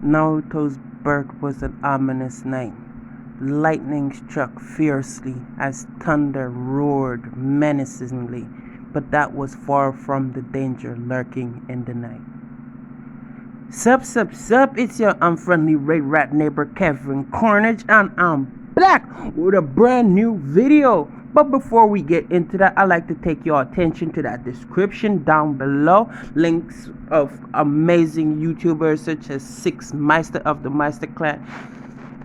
Naruto's birth was an ominous night. Lightning struck fiercely as thunder roared menacingly, but that was far from the danger lurking in the night. Sup, it's your unfriendly red rat neighbor Kevin Carnage, and I'm back with a brand new video. But before we get into that, I'd like to take your attention to that description down below. Links of amazing YouTubers such as Six Meister of the Meister Clan,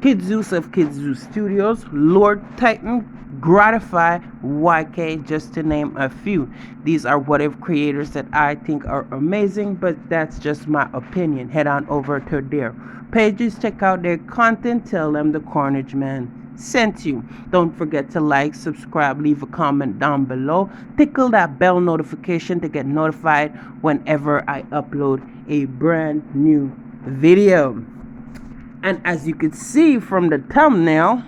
Kid Zeus of Kid Zeus Studios, Lord Titan, Gratify, YK, just to name a few. These are what if creators that I think are amazing, but that's just my opinion. Head on over to their pages, check out their content, tell them the Carnage Man sent you. Don't forget to like, subscribe, leave a comment down below. Tickle that bell notification to get notified whenever I upload a brand new video. And as you can see from the thumbnail,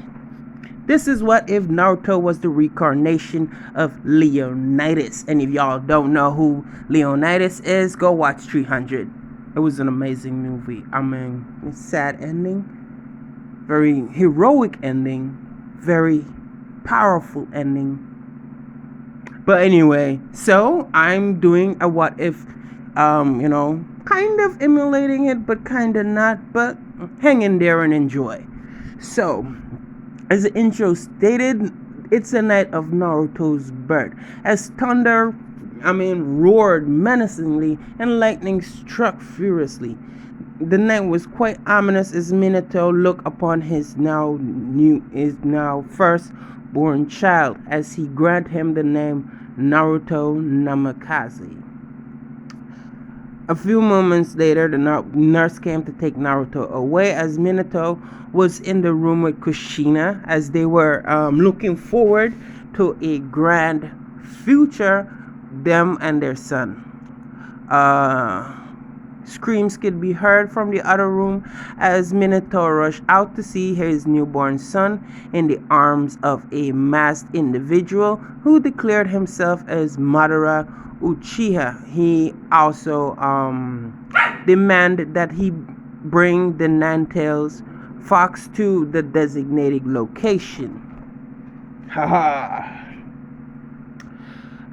this is what if Naruto was the reincarnation of Leonidas. And if y'all don't know who Leonidas is, go watch 300. It was an amazing movie. I mean, it's sad ending, very heroic ending, very powerful ending. But anyway, so I'm doing a what if, kind of emulating it, but kind of not, but hang in there and enjoy. So, as the intro stated, it's the night of Naruto's birth. As thunder, roared menacingly and lightning struck furiously. The night was quite ominous as Minato looked upon his now first-born child as he granted him the name Naruto Namikaze. A few moments later, the nurse came to take Naruto away as Minato was in the room with Kushina as they were looking forward to a grand future, them and their son. Screams could be heard from the other room as Minato rushed out to see his newborn son in the arms of a masked individual who declared himself as Madara Uchiha. He also demanded that he bring the Ninetales fox to the designated location. Haha.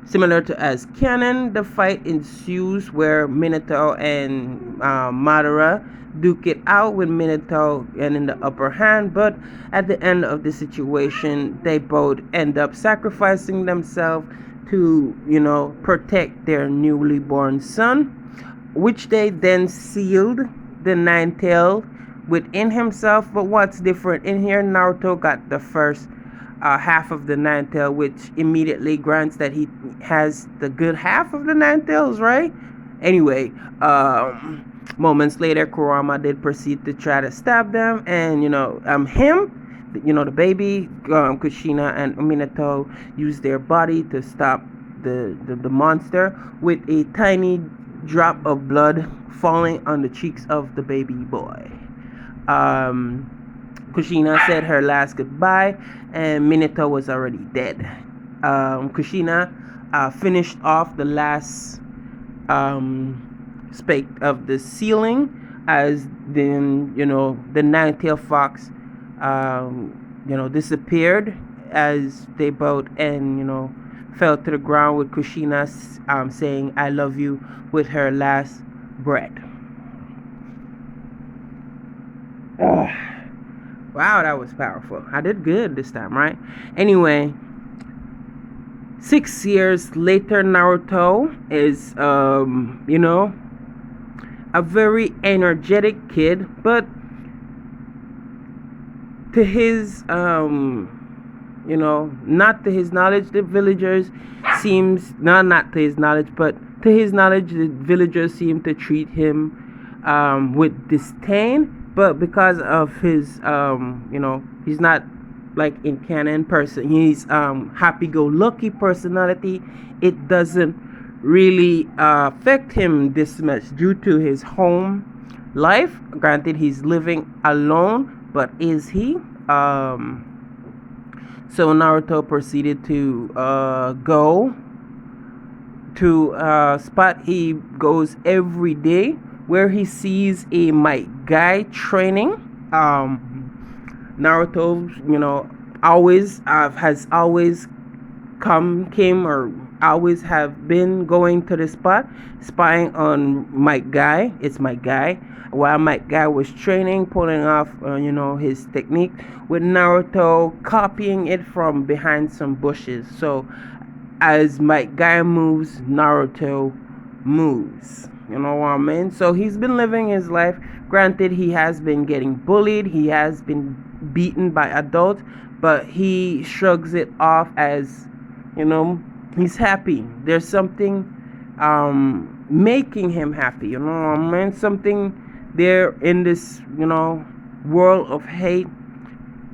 Similar to as canon, the fight ensues where Minato and Madara duke it out with Minato in the upper hand, but at the end of the situation, they both end up sacrificing themselves to, protect their newly born son, which they then sealed the Ninetale within himself. But what's different in here, Naruto got the first half of the Ninetale, which immediately grants that he has the good half of the Ninetales, right? Anyway, moments later, Kurama did proceed to try to stab them, and the baby, Kushina and Minato used their body to stop the monster, with a tiny drop of blood falling on the cheeks of the baby boy. Kushina said her last goodbye, and Minato was already dead. Kushina finished off the last spake of the ceiling, as then the Ninetale fox disappeared as they both fell to the ground, with Kushina saying "I love you" with her last breath. Wow, that was powerful. I did good this time, right? Anyway, 6 years later, Naruto is, a very energetic kid, but to his, not to his knowledge, the villagers seems, not to his knowledge, but to his knowledge, the villagers seem to treat him with disdain. But because of his, he's not like in canon person, he's happy-go-lucky personality, it doesn't really affect him this much due to his home life. Granted, he's living alone, but is he? So Naruto proceeded to go to a spot he goes every day where he sees a Might Guy training. Naruto, always has always came or always have been going to the spot, spying on Might Guy. It's Might Guy. While Might Guy was training, pulling off, his technique, with Naruto copying it from behind some bushes. So as Might Guy moves, Naruto moves. You know what I mean? So he's been living his life. Granted, he has been getting bullied. He has been beaten by adults, but he shrugs it off as, he's happy. There's something making him happy. You know what I mean? Something there in this, world of hate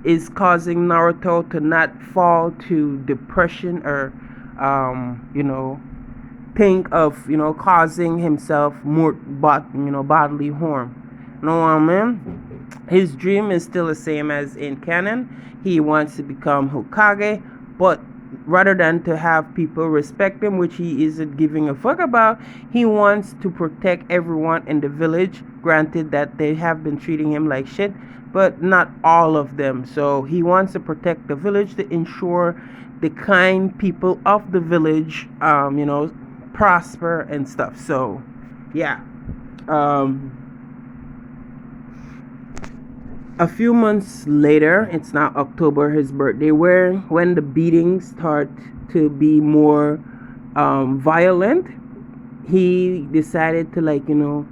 is causing Naruto to not fall to depression or, think of, causing himself more, bodily harm. You know what I mean? His dream is still the same as in canon. He wants to become Hokage, but rather than to have people respect him, which he isn't giving a fuck about, he wants to protect everyone in the village. Granted that they have been treating him like shit, but not all of them. So he wants to protect the village to ensure the kind people of the village, prosper and stuff. So, yeah. A few months later, it's now October, his birthday, when the beatings start to be more violent, he decided to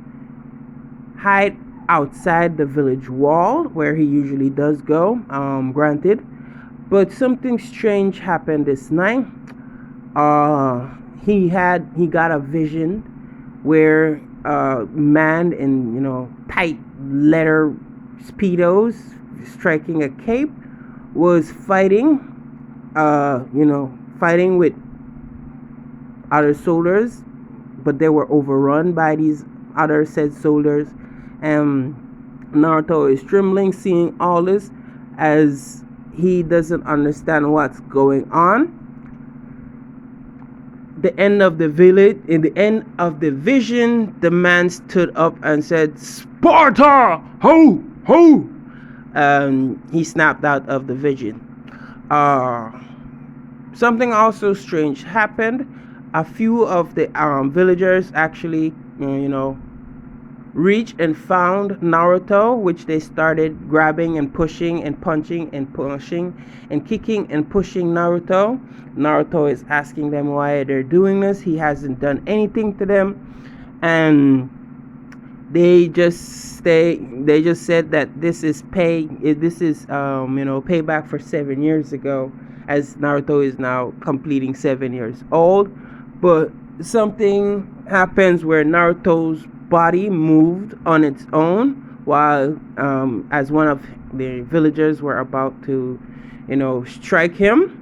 hide outside the village wall where he usually does go. Granted, but something strange happened this night. He got a vision where a man in tight leather speedos striking a cape was fighting with other soldiers, but they were overrun by these other said soldiers, and Naruto is trembling seeing all this as he doesn't understand what's going on. In the end of the vision, the man stood up and said, "Sparta! Ho! Ho!" He snapped out of the vision. Something also strange happened. A few of the villagers actually, reached and found Naruto, which they started grabbing and pushing and punching and pushing and kicking and pushing Naruto. Naruto is asking them why they're doing this. He hasn't done anything to them, and they just said that this is payback for 7 years ago, as Naruto is now completing 7 years old. But something happens where Naruto's body moved on its own while as one of the villagers were about to strike him.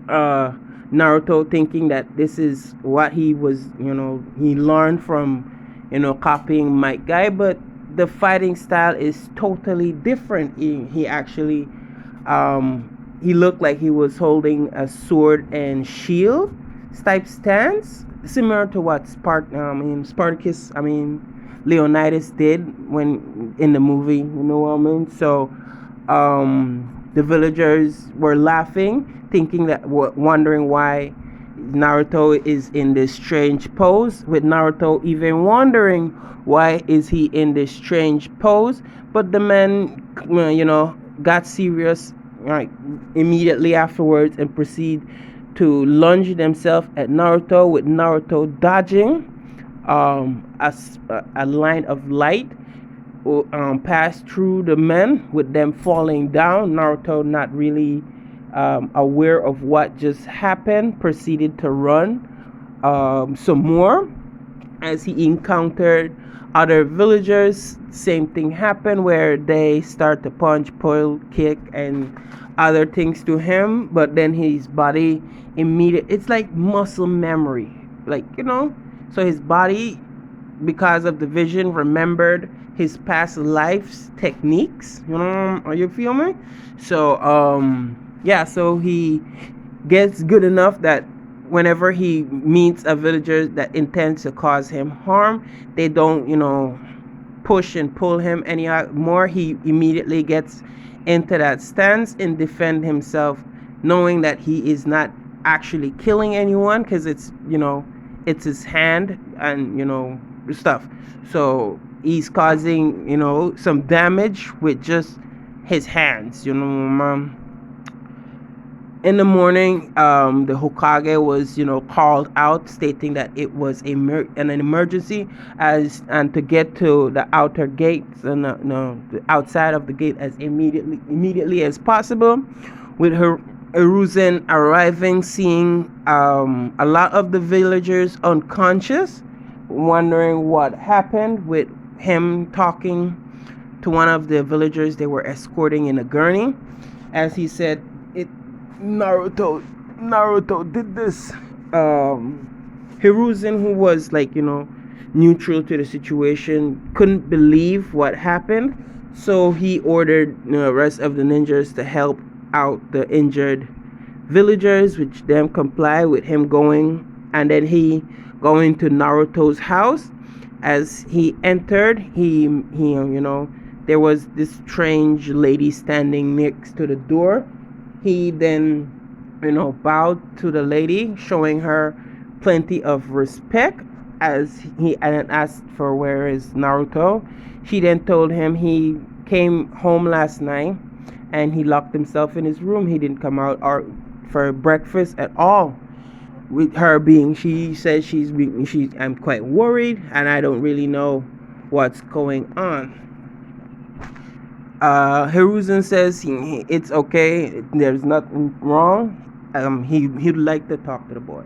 Naruto, thinking that this is what he was he learned from copying Might Guy, but the fighting style is totally different. He actually he looked like he was holding a sword and shield type stance, similar to what Leonidas did when in the movie. You know what I mean? So the villagers were laughing, wondering why Naruto is in this strange pose, with Naruto even wondering why is he in this strange pose. But the man got serious immediately afterwards and proceed to lunge themselves at Naruto, with Naruto dodging. A line of light passed through the men, with them falling down. Naruto, not really aware of what just happened, proceeded to run some more. As he encountered other villagers, same thing happened, where they start to punch, pull, kick, and other things to him. But then his body it's like muscle memory, so his body, because of the vision, remembered his past life's techniques. Are you feel me? So so he gets good enough that whenever he meets a villager that intends to cause him harm, they don't, push and pull him any more. He immediately gets into that stance and defend himself, knowing that he is not actually killing anyone, because it's his hand and stuff. So he's causing some damage with just his hands. In the morning, the Hokage was, called out, stating that it was an emergency, and to get to the outer gates and the outside of the gate as immediately as possible. With her Hiruzen arriving, seeing a lot of the villagers unconscious, wondering what happened, with him talking to one of the villagers they were escorting in a gurney, as he said, Naruto did this. Hiruzen, who was neutral to the situation, couldn't believe what happened, so he ordered the rest of the ninjas to help out the injured villagers, which them comply with him going, and then he going to Naruto's house. As he entered, he there was this strange lady standing next to the door. He then, bowed to the lady, showing her plenty of respect, as he asked for where is Naruto. She then told him he came home last night and he locked himself in his room. He didn't come out or for breakfast at all. With her being, she says I'm quite worried and I don't really know what's going on. Hiruzen says it's okay, there's nothing wrong. He'd like to talk to the boy.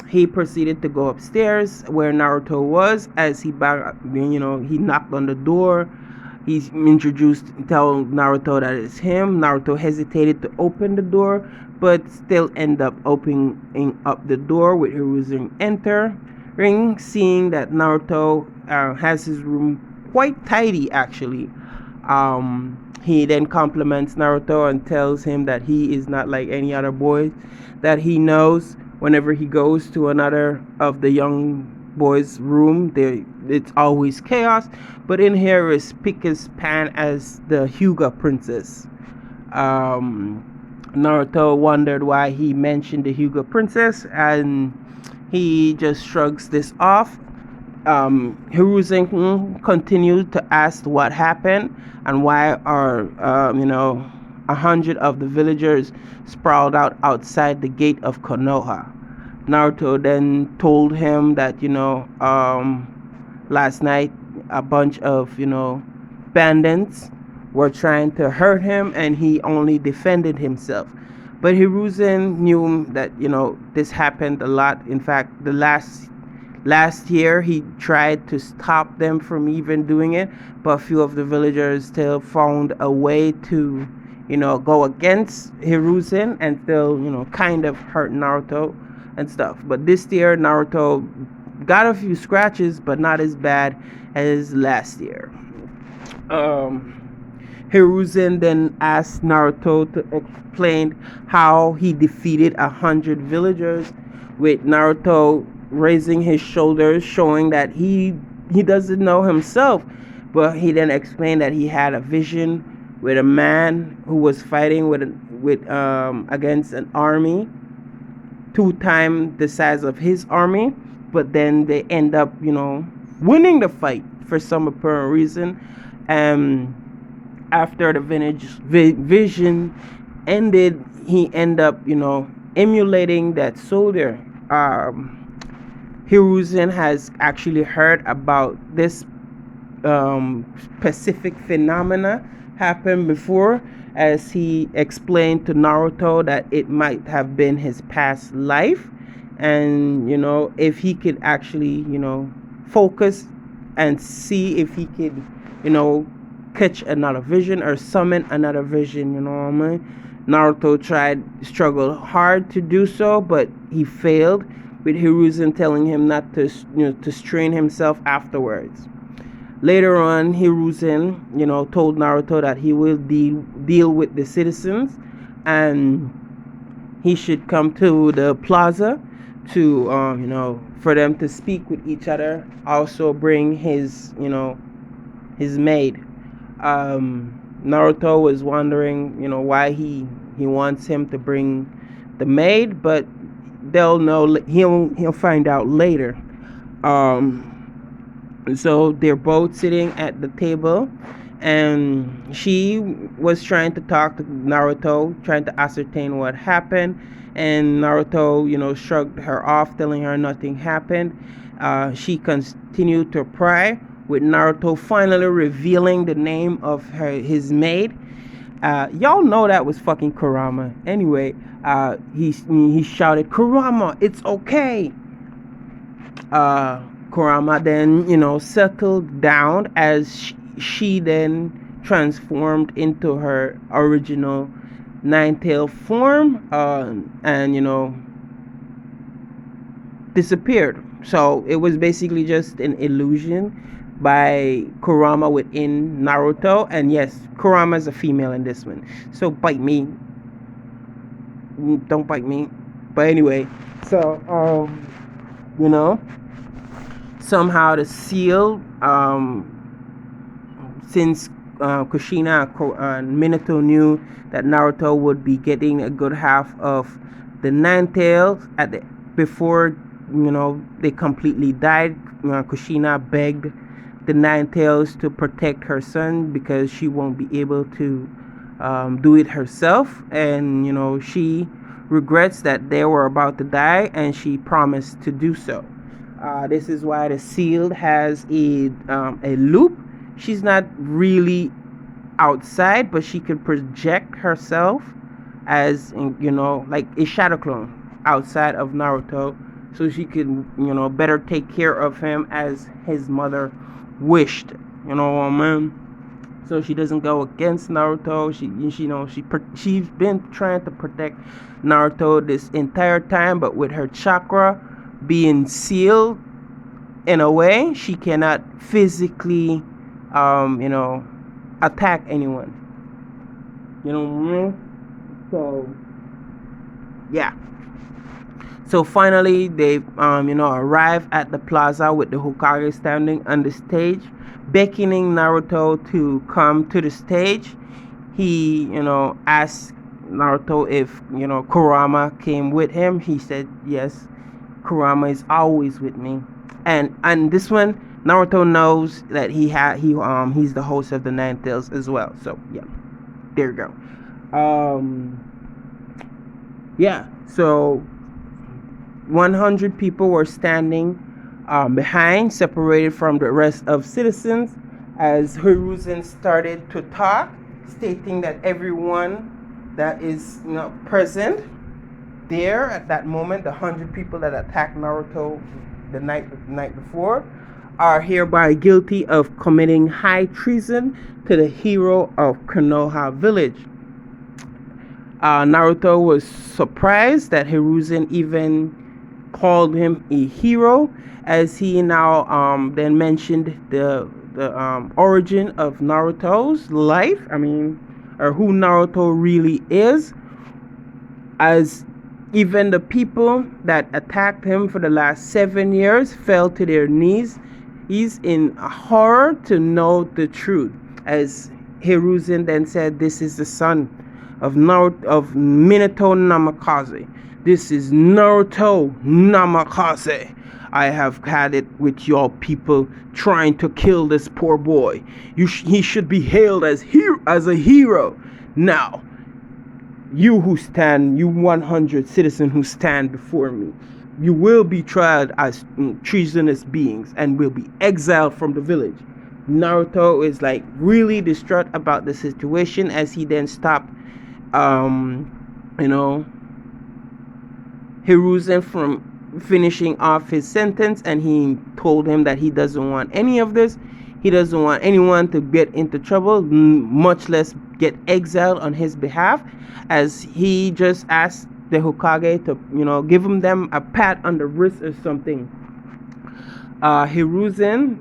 He proceeded to go upstairs where Naruto was. As he knocked on the door. He's tell Naruto that it's him. Naruto hesitated to open the door, but still end up opening up the door with Hiruzen entering, seeing that Naruto has his room quite tidy actually. He then compliments Naruto and tells him that he is not like any other boy that he knows. Whenever he goes to another of the young boys' room, it's always chaos, but in here is pick as pan as the Hyuga princess. Naruto wondered why he mentioned the Hyuga princess, and he just shrugs this off. Hiruzen continued to ask what happened and why are 100 of the villagers sprawled out outside the gate of Konoha. Naruto then told him that last night a bunch of bandits were trying to hurt him and he only defended himself. But Hiruzen knew that this happened a lot. In fact, the last year he tried to stop them from even doing it, but a few of the villagers still found a way to go against Hiruzen and still kind of hurt Naruto and stuff. But this year Naruto got a few scratches, but not as bad as last year. Hiruzen then asked Naruto to explain how he defeated 100 villagers, with Naruto raising his shoulders, showing that he doesn't know himself. But he then explained that he had a vision with a man who was fighting with against an army 2 times the size of his army, but then they end up winning the fight for some apparent reason. After the vision ended, he ended up emulating that soldier. Hiruzen has actually heard about this specific phenomena happened before, as he explained to Naruto that it might have been his past life, and if he could actually focus and see if he could catch another vision or summon another vision. Naruto struggled hard to do so, but he failed, with Hiruzen telling him not to to strain himself afterwards. Later on, Hiruzen told Naruto that he will deal with the citizens and he should come to the plaza to for them to speak with each other. Also bring his his maid. Naruto was wondering why he wants him to bring the maid, but they'll know, he'll find out later. um so they're both sitting at the table, and she was trying to talk to Naruto, trying to ascertain what happened. And Naruto, shrugged her off, telling her nothing happened. She continued to pry, with Naruto finally revealing the name of his maid. Y'all know that was fucking Kurama. Anyway, he shouted, "Kurama, it's okay." uh, Kurama then, settled down as she then transformed into her original nine-tail form, and, disappeared. So it was basically just an illusion by Kurama within Naruto. And yes, Kurama is a female in this one. So bite me. Don't bite me. But anyway, so, you know, somehow the seal, since Kushina and Minato knew that Naruto would be getting a good half of the nine tails before they completely died. Kushina begged the nine tails to protect her son because she won't be able to do it herself, and she regrets that they were about to die, and she promised to do so. This is why the seal has a loop. She's not really outside, but she can project herself as like a shadow clone outside of Naruto, so she can better take care of him as his mother wished. You know what I mean? So she doesn't go against Naruto. She's been trying to protect Naruto this entire time, but with her chakra being sealed in a way, she cannot physically attack anyone. You know what I mean? So yeah. So finally they arrive at the plaza with the Hokage standing on the stage, beckoning Naruto to come to the stage. He asked Naruto if Kurama came with him. He said yes, Kurama is always with me. And this one, Naruto knows that he's the host of the Nine Tails as well. So yeah, there you go. Yeah, so 100 people were standing behind, separated from the rest of citizens, as Hiruzen started to talk, stating that everyone that is present there at that moment, the 100 people that attacked Naruto the night before, are hereby guilty of committing high treason to the hero of Konoha village. Naruto was surprised that Hiruzen even called him a hero, as he now then mentioned the origin of Naruto's life. Or who Naruto really is, as even the people that attacked him for the last 7 years fell to their knees. He's in horror to know the truth, as Hiruzen then said, "This is the son of Minato Namikaze. This is Naruto Namikaze. I have had it with your people trying to kill this poor boy. He should be hailed as a hero. Now, you 100 citizens who stand before me, you will be tried as treasonous beings and will be exiled from the village." Naruto is like really distraught about the situation, as he then stopped Hiruzen from finishing off his sentence, and he told him that he doesn't want any of this. He doesn't want anyone to get into trouble, much less get exiled on his behalf, as he just asked the Hokage to give them a pat on the wrist or something. Hiruzen,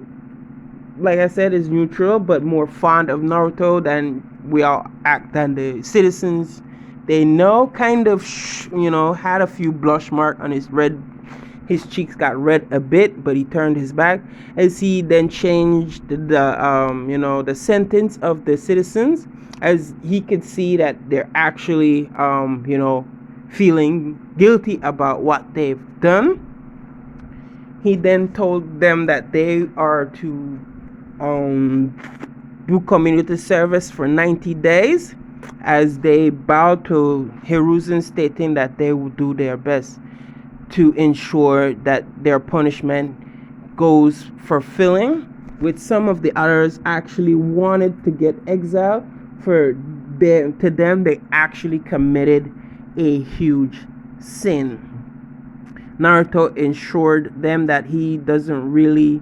like I said, is neutral but more fond of Naruto than the citizens. They know, kind of had a few blush mark on his red His cheeks got red a bit, but he turned his back as he then changed the sentence of the citizens, as he could see that they're actually feeling guilty about what they've done. He then told them that they are to do community service for 90 days as they bow to Hiruzen, stating that they will do their best to ensure that their punishment goes fulfilling, with some of the others actually wanted to get exiled. To them, they actually committed a huge sin. Naruto assured them that he doesn't really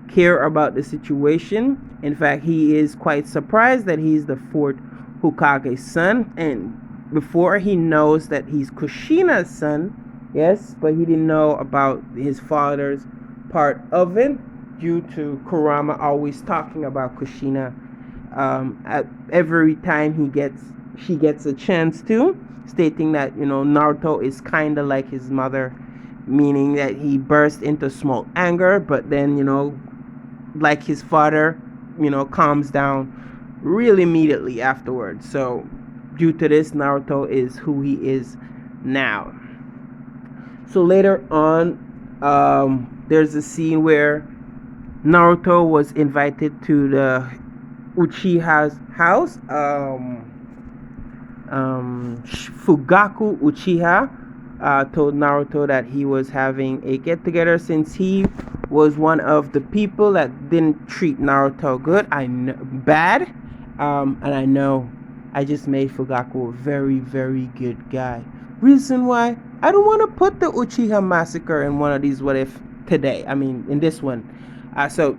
care about the situation. In fact, he is quite surprised that he's the fourth Hokage's son, and before he knows that he's Kushina's son, yes, but he didn't know about his father's part of it, due to Kurama always talking about Kushina at every time she gets a chance to, stating that Naruto is kind of like his mother, meaning that he burst into small anger, but then like his father, calms down really immediately afterwards. So due to this, Naruto is who he is now. So later on, there's a scene where Naruto was invited to the Uchiha's house. Fugaku Uchiha told Naruto that he was having a get-together since he was one of the people that didn't treat Naruto good. Bad. And I know I just made Fugaku a very, very good guy. Reason why I don't want to put the Uchiha massacre in one of these what if today. I mean, in this one. So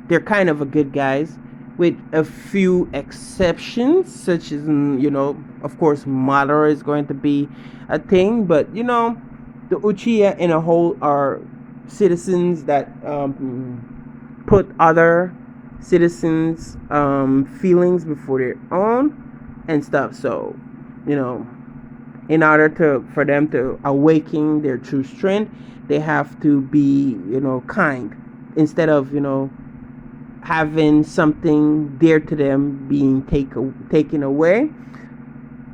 they're kind of a good guys, with a few exceptions, such as of course, Madara is going to be a thing, but the Uchiha in a whole are citizens that put other citizens' feelings before their own and stuff. So in order for them to awaken their true strength, they have to be kind, instead of having something dear to them being taken away.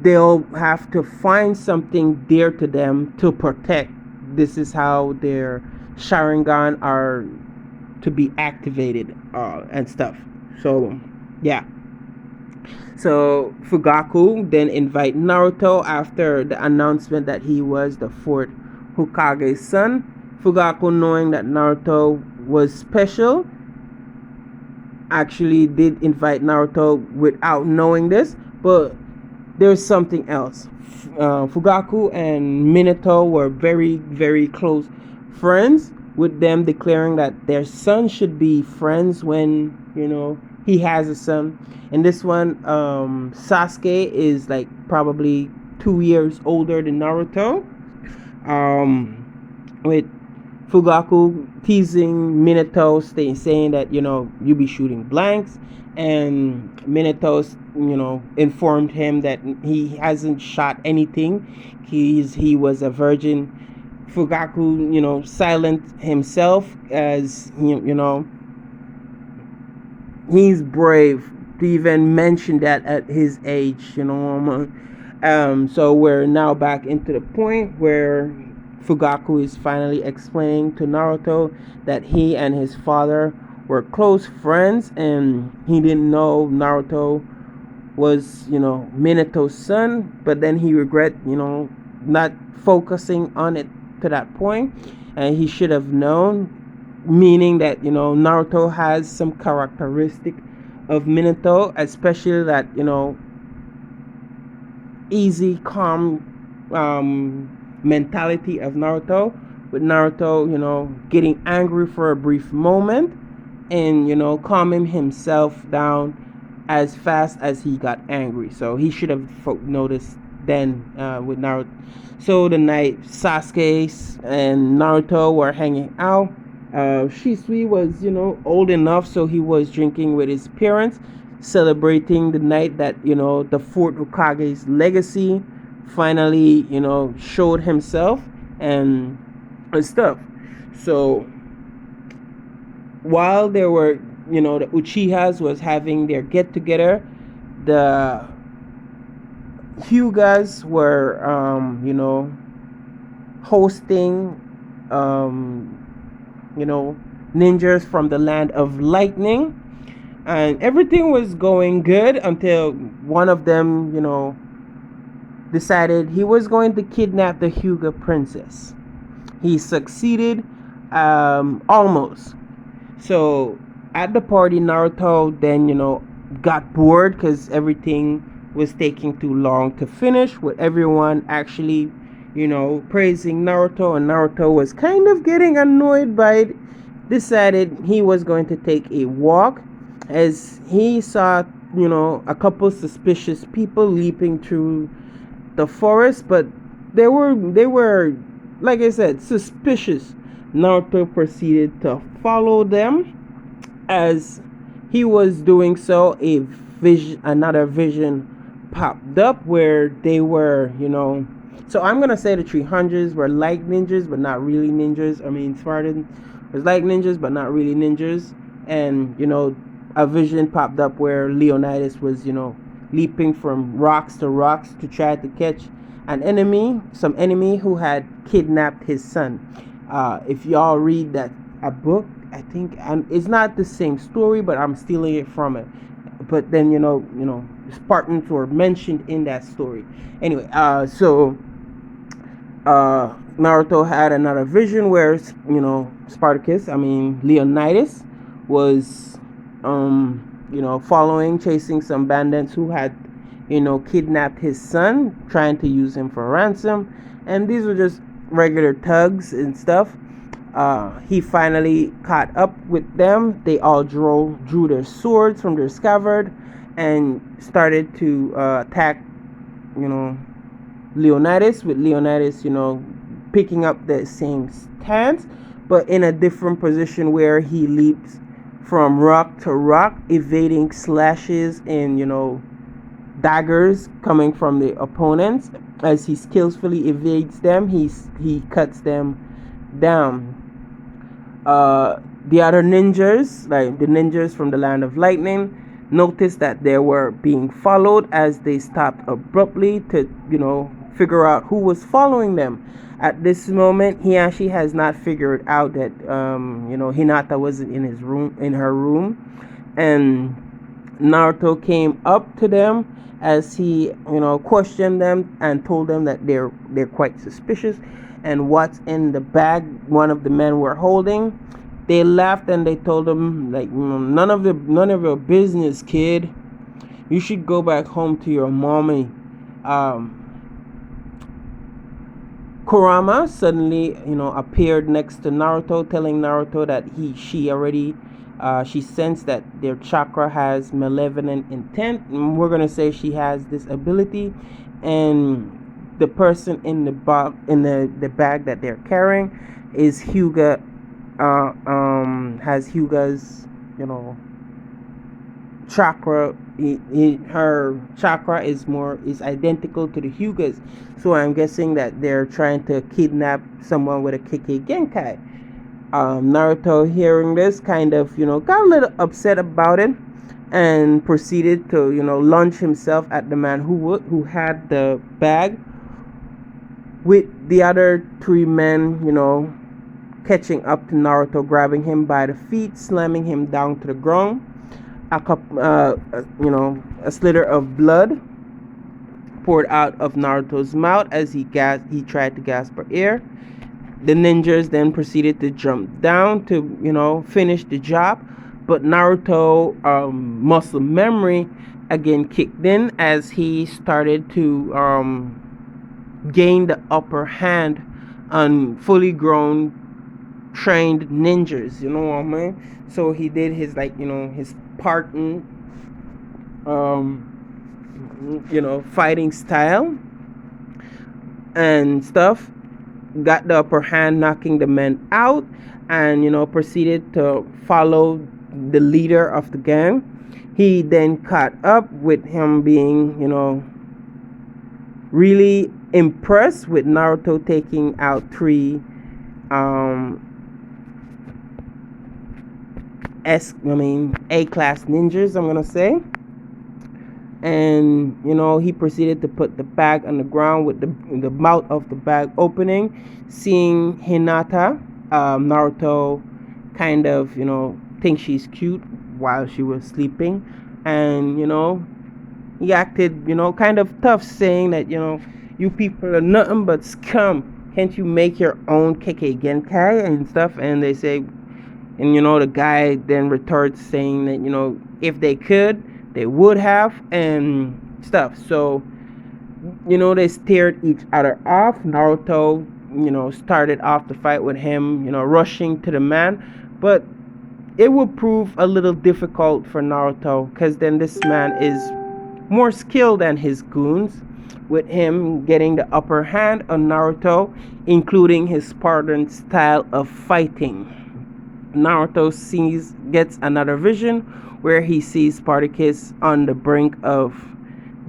They'll have to find something dear to them to protect. This is how their Sharingan are to be activated and stuff. So yeah. So Fugaku then invite Naruto after the announcement that he was the fourth Hokage's son. Fugaku, knowing that Naruto was special, actually did invite Naruto without knowing this, but there's something else. Fugaku and Minato were very, very close friends, with them declaring that their son should be friends when he has a son. And this one, Sasuke is like probably 2 years older than Naruto, with Fugaku teasing Minato, saying that you be shooting blanks, and Minato informed him that he hasn't shot anything. He was a virgin. Fugaku silent himself, as he's brave to even mention that at his age. So we're now back into the point where Fugaku is finally explaining to Naruto that he and his father were close friends, and he didn't know Naruto was Minato's son, but then he regret not focusing on it to that point, and he should have known, meaning that Naruto has some characteristic of Minato, especially that easy, calm mentality of Naruto, with Naruto getting angry for a brief moment and calming himself down as fast as he got angry. So he should have noticed then with Naruto. So the night Sasuke and Naruto were hanging out, Shisui was old enough, so he was drinking with his parents, celebrating the night that the fourth Hokage's legacy finally showed himself and stuff. So while there were, the Uchihas was having their get together, the Hyugas were, hosting, um, ninjas from the land of lightning, and everything was going good until one of them, decided he was going to kidnap the Hyuga princess. He succeeded, almost. So at the party, Naruto then, got bored because everything was taking too long to finish, with everyone actually, praising Naruto, and Naruto was kind of getting annoyed by it. Decided he was going to take a walk, as he saw, a couple suspicious people leaping through the forest, but they were, like I said, suspicious. Naruto proceeded to follow them. As he was doing so, another vision popped up where they were, so I'm gonna say the 300s were like ninjas but not really ninjas. I mean, Spartan was like ninjas but not really ninjas. And a vision popped up where Leonidas was, leaping from rocks to rocks to try to catch some enemy who had kidnapped his son. If y'all read a book, I think, and it's not the same story, but I'm stealing it from it. But then Spartans were mentioned in that story. Anyway, so Naruto had another vision where Leonidas was chasing some bandits who had kidnapped his son, trying to use him for ransom, and these were just regular thugs and stuff. He finally caught up with them. They all drew their swords from their scabbard and started to attack Leonidas, with Leonidas picking up the same stance but in a different position, where he leaps from rock to rock, evading slashes and daggers coming from the opponents. As he skillfully evades them, he cuts them down. The other ninjas, like the ninjas from the land of lightning, noticed that they were being followed, as they stopped abruptly to figure out who was following them. At this moment, Hiyashi has not figured out that Hinata wasn't in her room, and Naruto came up to them as he questioned them and told them that they're quite suspicious, and what's in the bag one of the men were holding. They laughed and they told him, like, none of your business, kid. You should go back home to your mommy. Kurama suddenly appeared next to Naruto, telling Naruto that she sensed that their chakra has malevolent intent, and we're gonna say she has this ability. And the person in the bag that they're carrying is Hyuga, has Hyuga's chakra. Her chakra is identical to the Hyugas, so I'm guessing that they're trying to kidnap someone with a Kekkei Genkai. Naruto, hearing this, kind of got a little upset about it, and proceeded to launch himself at the man who had the bag, with the other three men catching up to Naruto, grabbing him by the feet, slamming him down to the ground. A slither of blood poured out of Naruto's mouth as he tried to gasp for air. The ninjas then proceeded to jump down to finish the job, but Naruto muscle memory again kicked in, as he started to gain the upper hand on fully grown trained ninjas, what I mean? So he did his his Spartan fighting style and stuff, got the upper hand, knocking the men out, and proceeded to follow the leader of the gang. He then caught up with him, being really impressed with Naruto taking out three A-class ninjas, I'm gonna say. And he proceeded to put the bag on the ground with the mouth of the bag opening, seeing Hinata. Naruto kind of think she's cute while she was sleeping, and he acted kind of tough, saying that you people are nothing but scum. Can't you make your own Keke Genkai and stuff? And they say, and the guy then retorts saying that if they could, they would have, and stuff. So they stared each other off. Naruto started off the fight with him rushing to the man, but it will prove a little difficult for Naruto, because then this man is more skilled than his goons, with him getting the upper hand on Naruto, including his Spartan style of fighting. Naruto gets another vision where he sees Spartacus on the brink of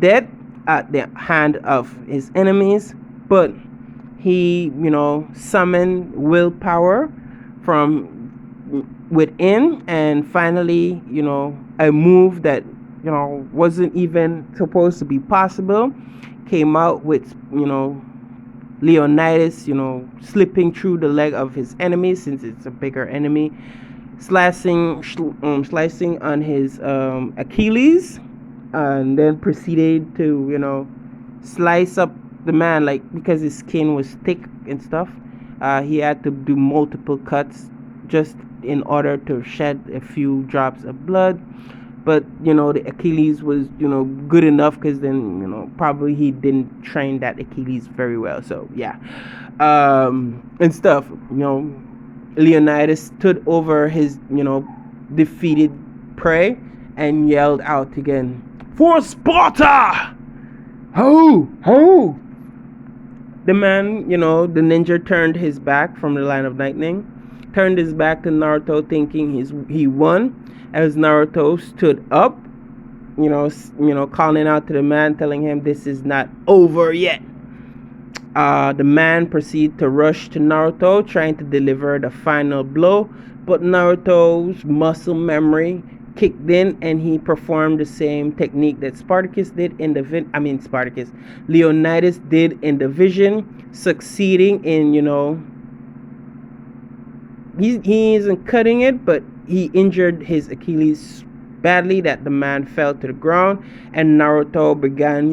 death at the hand of his enemies, but he summoned willpower from within, and finally a move that wasn't even supposed to be possible came out with Leonidas slipping through the leg of his enemy, since it's a bigger enemy, slicing on his Achilles, and then proceeded to slice up the man, like, because his skin was thick and stuff. He had to do multiple cuts just in order to shed a few drops of blood, but the Achilles was good enough, because then probably he didn't train that Achilles very well. So yeah, and stuff. Leonidas stood over his defeated prey and yelled out again, "For Sparta! Ho ho!" The man, the ninja, turned his back from the line of lightning, turned his back to Naruto, thinking he won. As Naruto stood up, calling out to the man, telling him this is not over yet. The man proceeded to rush to Naruto, trying to deliver the final blow, but Naruto's muscle memory kicked in, and he performed the same technique that Leonidas did in the vision, succeeding in he isn't cutting it, but he injured his Achilles badly that the man fell to the ground, and Naruto began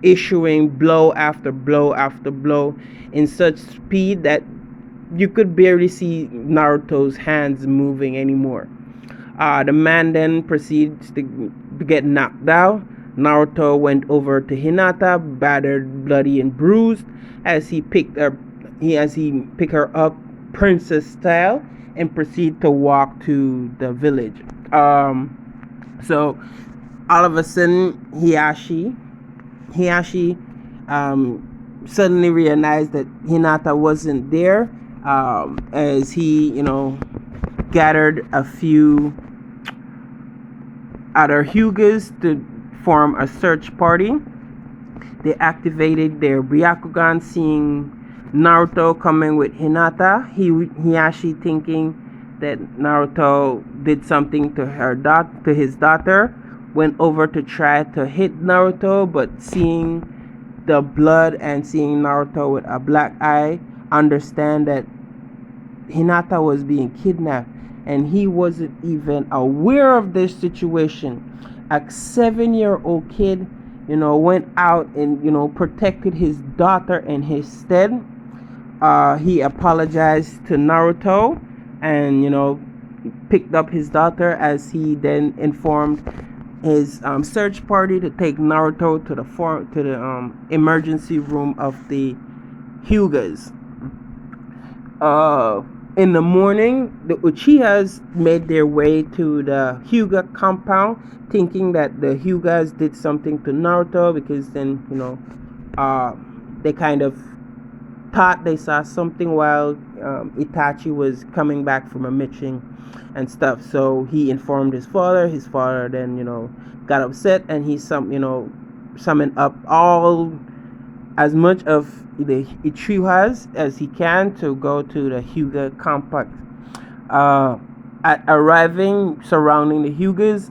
issuing blow after blow after blow in such speed that you could barely see Naruto's hands moving anymore. The man then proceeds to get knocked down. Naruto went over to Hinata, battered, bloody, and bruised, as he picked her up princess style, and proceed to walk to the village. So all of a sudden, Hiyashi suddenly realized that Hinata wasn't there, as he gathered a few other Hyugas to form a search party. They activated their Byakugan, seeing Naruto coming with Hinata. Hiyashi, thinking that Naruto did something to his daughter, went over to try to hit Naruto, but seeing the blood and seeing Naruto with a black eye, understand that Hinata was being kidnapped, and he wasn't even aware of this situation. A 7-year-old kid went out and protected his daughter in his stead. He apologized to Naruto, and picked up his daughter, as he then informed his search party to take Naruto to the emergency room of the Hyugas. In the morning, the Uchihas made their way to the Hyuga compound, thinking that the Hyugas did something to Naruto, because then they kind of thought they saw something while Itachi was coming back from a mission and stuff. So he informed his father. His father then got upset, and he summoned up as much of the Uchihas as he can to go to the Hyuga complex. At arriving surrounding the Hyugas,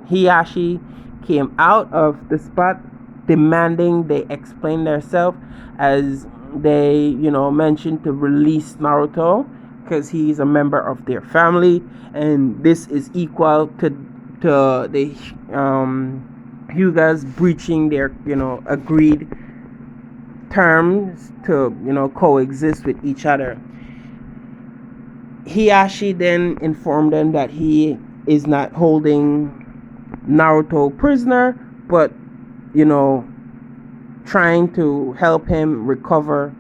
Hiyashi came out of the spot demanding they explain themselves, as they, mentioned to release Naruto because he's a member of their family, and this is equal to the Hyugas breaching their, agreed terms to, coexist with each other. Hiyashi then informed them that he is not holding Naruto prisoner, but, trying to help him recover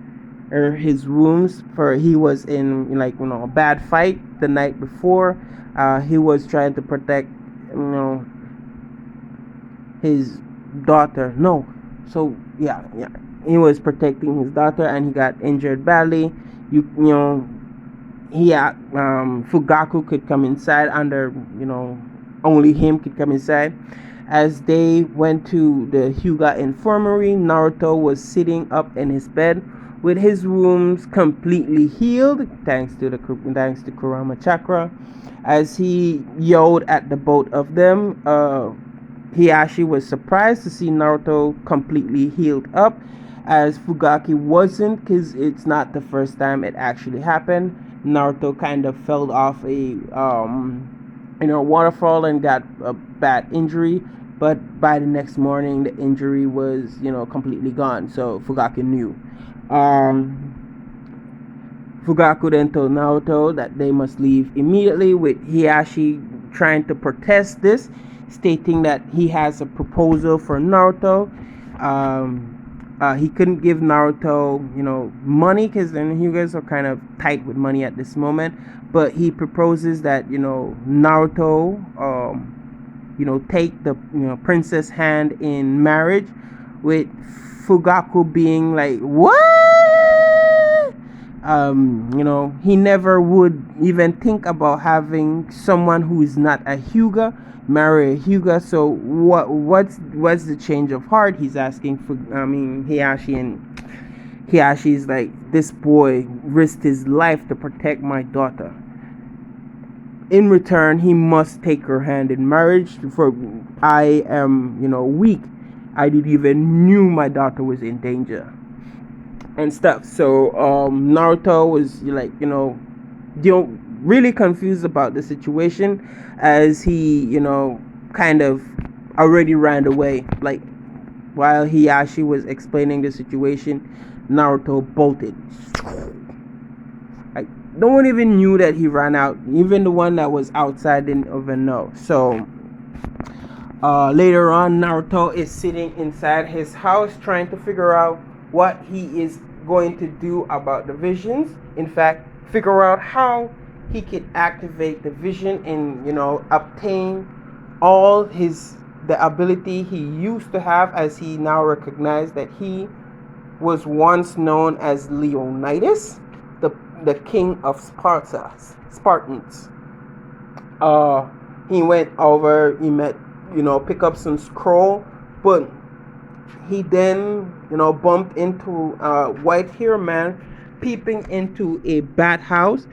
his wounds, for he was in, a bad fight the night before. He was trying to protect, his daughter. No, so yeah, he was protecting his daughter, and he got injured badly. Fugaku could come inside under, only him could come inside. As they went to the Hyuga infirmary, Naruto was sitting up in his bed with his wounds completely healed thanks to Kurama Chakra. As he yelled at the both of them, Hiyashi was surprised to see Naruto completely healed up, as Fugaki wasn't, because it's not the first time it actually happened. Naruto kind of fell off a waterfall and got a bad injury, but by the next morning the injury was completely gone, so Fugaki knew. Fugaku then told Naruto that they must leave immediately, with Hiyashi trying to protest this, stating that he has a proposal for Naruto. He couldn't give Naruto, money, because then you guys are kind of tight with money at this moment. But he proposes that, Naruto, take the, princess hand in marriage, with Fugaku being like, what? He never would even think about having someone who is not a Hyuga marry a Hyuga. So what's the change of heart? He's asking for Hiyashi, and Hiyashi's like, this boy risked his life to protect my daughter. In return, he must take her hand in marriage, for I am, weak. I didn't even knew my daughter was in danger and stuff. So Naruto was like, really confused about the situation, as he, kind of already ran away. Like, while Hiyashi was explaining the situation, Naruto bolted. Like, no one even knew that he ran out. Even the one that was outside didn't even know. So later on, Naruto is sitting inside his house trying to figure out what he is going to do about the visions. In fact, figure out how he could activate the vision and, obtain all the ability he used to have, as he now recognized that he was once known as Leonidas, the king of Spartans. He went over, he met, pick up some scroll, but he then, bumped into a white hair man peeping into a bat house,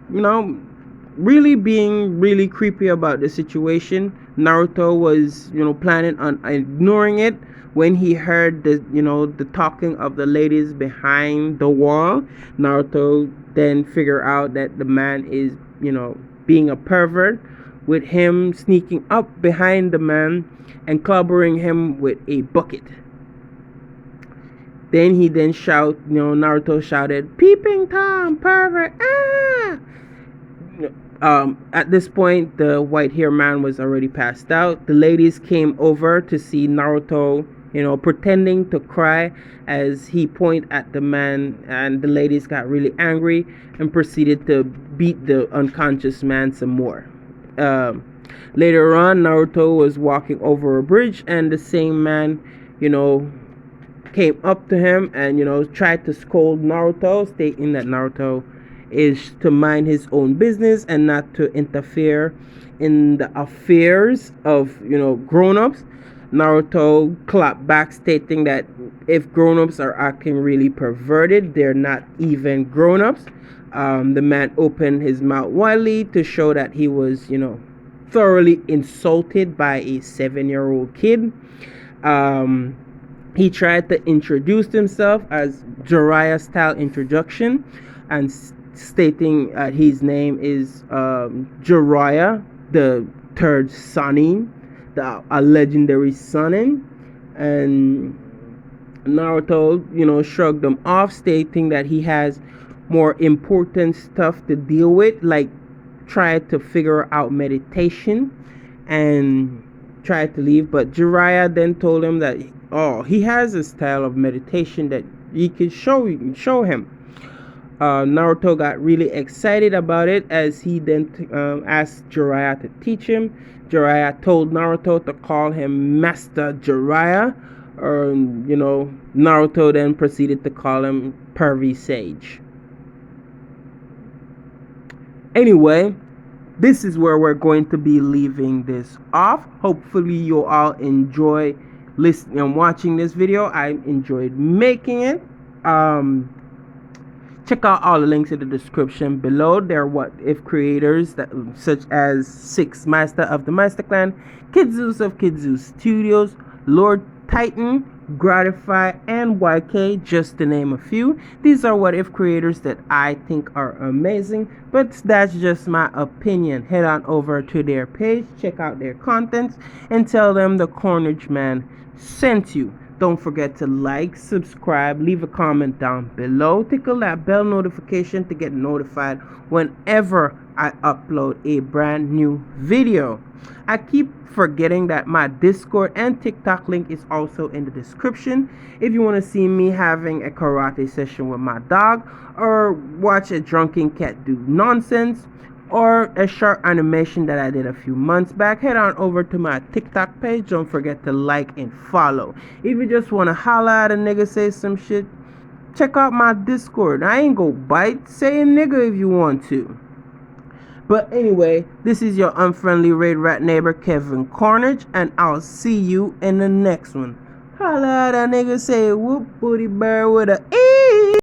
really being really creepy about the situation. Naruto was, planning on ignoring it, when he heard the talking of the ladies behind the wall. Naruto then figured out that the man is, being a pervert, with him sneaking up behind the man and clobbering him with a bucket. Then he Naruto shouted, "Peeping Tom, pervert, ah!" At this point, the white hair man was already passed out. The ladies came over to see Naruto, pretending to cry, as he pointed at the man, and the ladies got really angry and proceeded to beat the unconscious man some more. Later on, Naruto was walking over a bridge, and the same man, came up to him and, tried to scold Naruto, stating that Naruto is to mind his own business and not to interfere in the affairs of, grown-ups. Naruto clapped back, stating that if grown-ups are acting really perverted, they're not even grown-ups. The man opened his mouth widely to show that he was, thoroughly insulted by a 7-year-old kid. He tried to introduce himself as Jiraiya style introduction, and stating that his name is Jiraiya, the third Sannin, a legendary Sannin. And Naruto, shrugged him off, stating that he has more important stuff to deal with, like try to figure out meditation, and tried to leave. But Jiraiya then told him that he has a style of meditation that he could show him. Naruto got really excited about it, as he then asked Jiraiya to teach him. Jiraiya told Naruto to call him Master Jiraiya. Naruto then proceeded to call him Pervy Sage. Anyway, this is where we're going to be leaving this off. Hopefully you all enjoy listening and watching this video. I enjoyed making it. Check out all the links in the description below. There are what if creators that such as Six Master of the Master Clan, Kid Zeus of Kid Zeus Studios, Lord Titan, Gratify, and YK, just to name a few. These are what if creators that I think are amazing, but that's just my opinion. Head on over to their page, check out their contents, and tell them the Carnage Man sent you. Don't forget to like, subscribe, leave a comment down below. Tickle that bell notification to get notified whenever I upload a brand new video. I keep forgetting that my Discord and TikTok link is also in the description. If you want to see me having a karate session with my dog, or watch a drunken cat do nonsense, or a short animation that I did a few months back, head on over to my TikTok page. Don't forget to like and follow. If you just want to holla at a nigga, say some shit, check out my Discord. I ain't go bite. Say a nigga if you want to. But anyway, this is your unfriendly Raid Rat neighbor, Kevin Carnage, and I'll see you in the next one. Holla at a nigga, say whoop booty bear with a E.